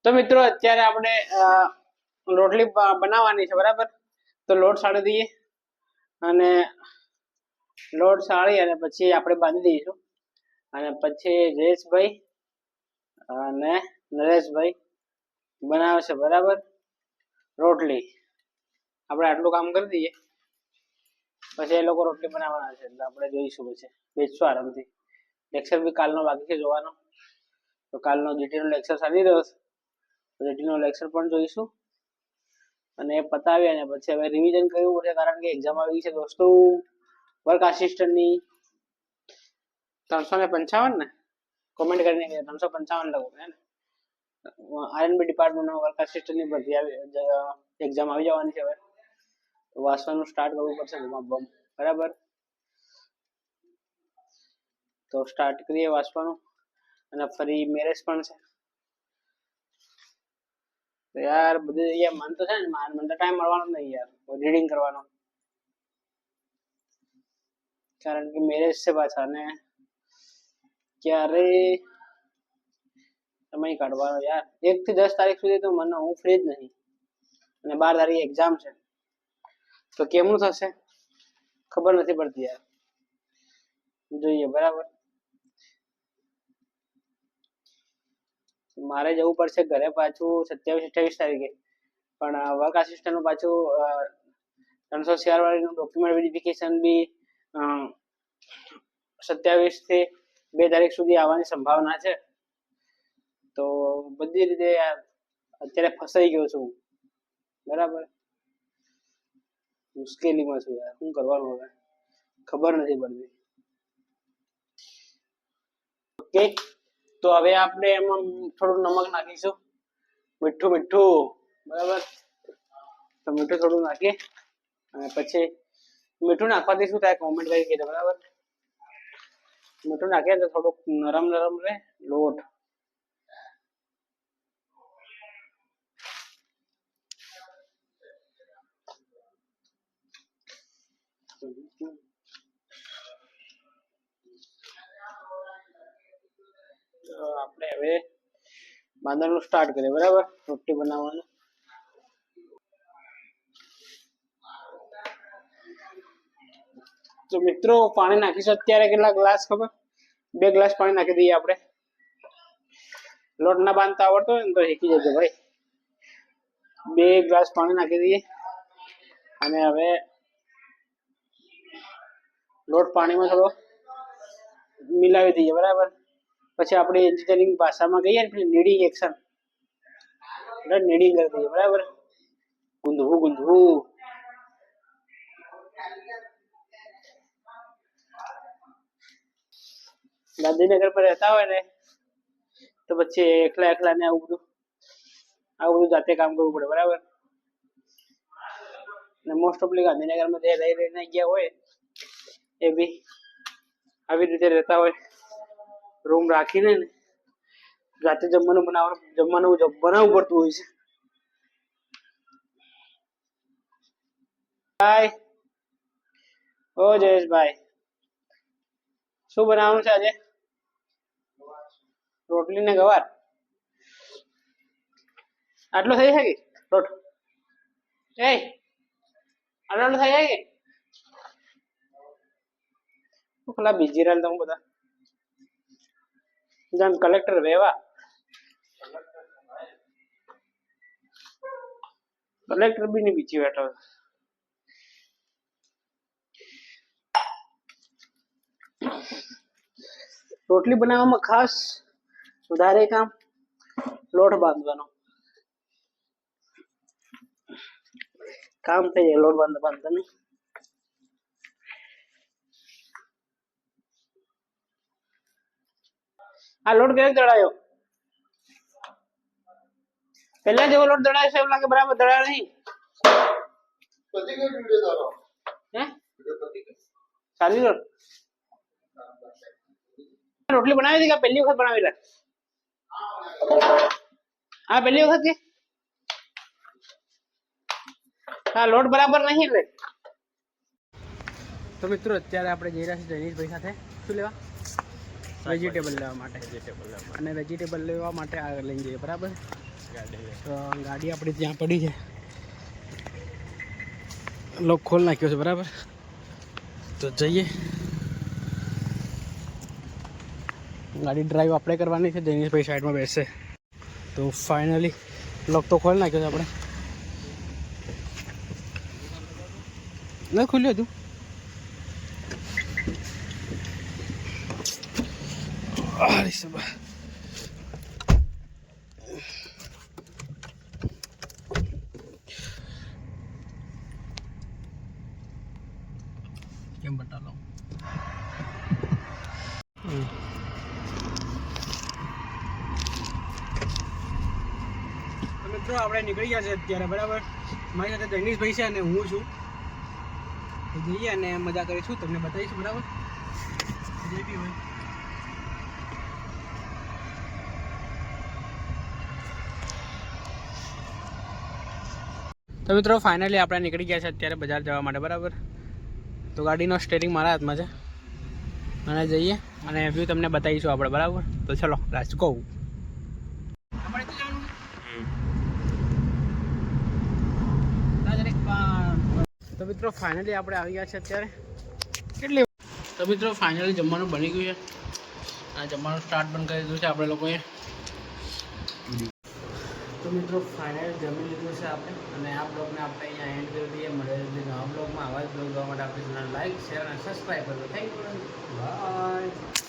તો મિત્રો અત્યારે આપણે રોટલી બનાવવાની છે, બરાબર? તો લોટ સાળી દઈએ અને લોટ સાળી અને પછી આપણે બાંધી દઈશું. અને પછી જયેશભાઈ અને નરેશભાઈ બનાવે છે, બરાબર, રોટલી. આપણે આટલું કામ કરી દઈએ, પછી એ લોકો રોટલી બનાવવાના છે, એટલે આપણે જોઈશું. પછી બેસશું આરામથી. લેક્ચર બી કાલનો બાકી છે જોવાનો, તો કાલનો જીટીનો લેક્ચર ચાલી રહ્યો છે, જીટીનો લેક્ચર પણ જોઈશું. અને એ પતાવી અને પછી હવે રિવિઝન કરવું પડશે, કારણ કે એક્ઝામ આવી છે દોસ્તો. વર્ક આસિસ્ટન્ટની 355 ને કોમેન્ટ કરીને 355 લખો હે ને. આરએનબી ડિપાર્ટમેન્ટનો વર્ક આસિસ્ટન્ટની ભરતી એક્ઝામ આવી જવાની છે. હવે વાંચવાનું સ્ટાર્ટ કરવું પડશે, બરાબર? તો સ્ટાર્ટ કરીએ વાંચવાનું. અને ફરી મેરેજ પણ છે, તો યાર બધી જગ્યાએ મન તો છે ને, મને તો ટાઈમ મળવાનો નહીં યાર રીડિંગ કરવાનો, કારણ કે મેરેજ છે પાછા. ને ક્યારે સમય કાઢવાનો યાર? 1 થી 10 તારીખ સુધી તો મને હું ફ્રી જ નહીં, અને 12 તારીખે એક્ઝામ છે, તો કેમનું થશે ખબર નથી પડતી યાર. જોઈએ, બરાબર. મારે જવું પડશે ઘરે પાછું 27-28 તારીખે, પણ વર્ક આસિસ્ટન્ટ નું પાછું 300 વાળીનું ડોક્યુમેન્ટ વેરિફિકેશન બી 27 થી 2 તારીખ સુધી આવવાની સંભાવના છે. તો બધી રીતે અત્યારે ફસાઈ ગયો છું, બરાબર? મુશ્કેલીમાં છું યાર, શું કરવાનું હવે ખબર નથી પડતી. ઓકે, તો હવે આપણે એમાં થોડું નમક નાખીશું, મીઠું, બરાબર? તો મીઠું થોડું નાખીએ, અને પછી મીઠું નાખવાથી શું થાય કોમેન્ટ કરી કહેજો, બરાબર? મીઠું નાખીએ તો થોડુંક નરમ રહે લોટ. આપણે હવે બાંધવાનું સ્ટાર્ટ કરીએ, બરાબર? રોટલી બનાવવાનું. તો મિત્રો પાણી નાખીશું અત્યારે. કેટલા ગ્લાસ ખબર? 2 ગ્લાસ પાણી નાખી દઈએ આપણે. લોટ ના બાંધતા આવડતો હોય ને તો શીખી જજો ભાઈ. 2 ગ્લાસ પાણી નાખી દઈએ અને હવે લોટ પાણીમાં થોડો મિલાવી દઈએ, બરાબર? પછી આપણે એન્જિનિયરિંગ ભાષામાં કહીએ ને, નીડિંગ એક્શન, એટલે નીડિંગ કરી દઈએ, બરાબર? ગુંધવું. ગાંધીનગર પર રહેતા હોય ને તો પછી એકલા ને આવું બધું જાતે કામ કરવું પડે, બરાબર? અને મોસ્ટ ઓફલી ગાંધીનગરમાં જે રહીને ગયા હોય એ બી આવી રીતે રહેતા હોય, રૂમ રાખીને ને જાતે જમવાનું બનાવવું પડતું હોય છે. ભાઈ, ઓ જયેશભાઈ, શું બનાવવાનું છે આજે? રોટલી ને ગવાર. આટલો થઈ શકે લોટ? આટલો થઈ જાય કે પેલા બીજી રાલ તમે બધા જેમ કલેક્ટર વેવા, કલેક્ટર બી ની બીજી બેઠો. રોટલી બનાવવામાં ખાસ વધારે કામ લોટ બાંધવાનો કામ થઈ જાય. લોટ બાંધતા નહીં. આ લોટ કેવો દળાયો? પહેલા જેવો લોટ દળાયો છે એવું લાગે, બરાબર દળાયો નહીં. સારી રોટલી બનાવી હતી કે પહેલી વખત બનાવી? હા, પહેલી વખત કે હા, લોટ બરાબર નહીં એટલે. તો મિત્રો અત્યારે આપણે જઈ રહ્યા છીએ જૈનિશભાઈ સાથે. શું લેવા? વેજીટેબલ લેવા માટે. અને વેજીટેબલ લેવા માટે આગળ લઈને જઈએ, બરાબર. તો ગાડી આપણી ત્યાં પડી છે, લોક ખોલ નાખ્યો છે, બરાબર. તો જઈએ. ગાડી ડ્રાઈવ આપણે કરવાની છે, જૈનેશભાઈ સાઈડમાં બેસશે. તો ફાઇનલી લોક તો ખોલ નાખ્યો છે આપણે. ના ખુલ્યું હતું. કેમ બતાલો મિત્રો, આપણે નીકળી ગયા છે અત્યારે, બરાબર. મારી સાથે જૈનેશભાઈ છે અને હું છું. જઈએ અને મજા કરીશું, તમને બતાવીશું, બરાબર. જે બી હોય. તો મિત્રો ફાઇનલી આપણે નીકળી ગયા છે અત્યારે બજાર જવા માટે, બરાબર. તો ગાડીનો સ્ટેરિંગ મારા હાથમાં છે અને જઈએ અને વ્યૂ તમને બતાવીશું આપણે, બરાબર. તો ચલો લેટ્સ ગો. તો મિત્રો ફાઇનલી આપણે આવી ગયા છે અત્યારે. કેટલી તો મિત્રો ફાઇનલી જમવાનું બની ગયું છે અને જમવાનું સ્ટાર્ટ પણ કરી દીધું છે આપણે લોકોએ. તો મિત્રો ફાઇનલી જમી લીધું છે આપણે અને આ બ્લોગને આપણે અહીંયા એન્ડ કરી દઈએ. મળે નવા બ્લોગમાં. આવા જ બ્લોગ જોવા માટે આપણે ચેનલ લાઈક, શેર અને સબસ્ક્રાઈબ કરો. Thank you, by.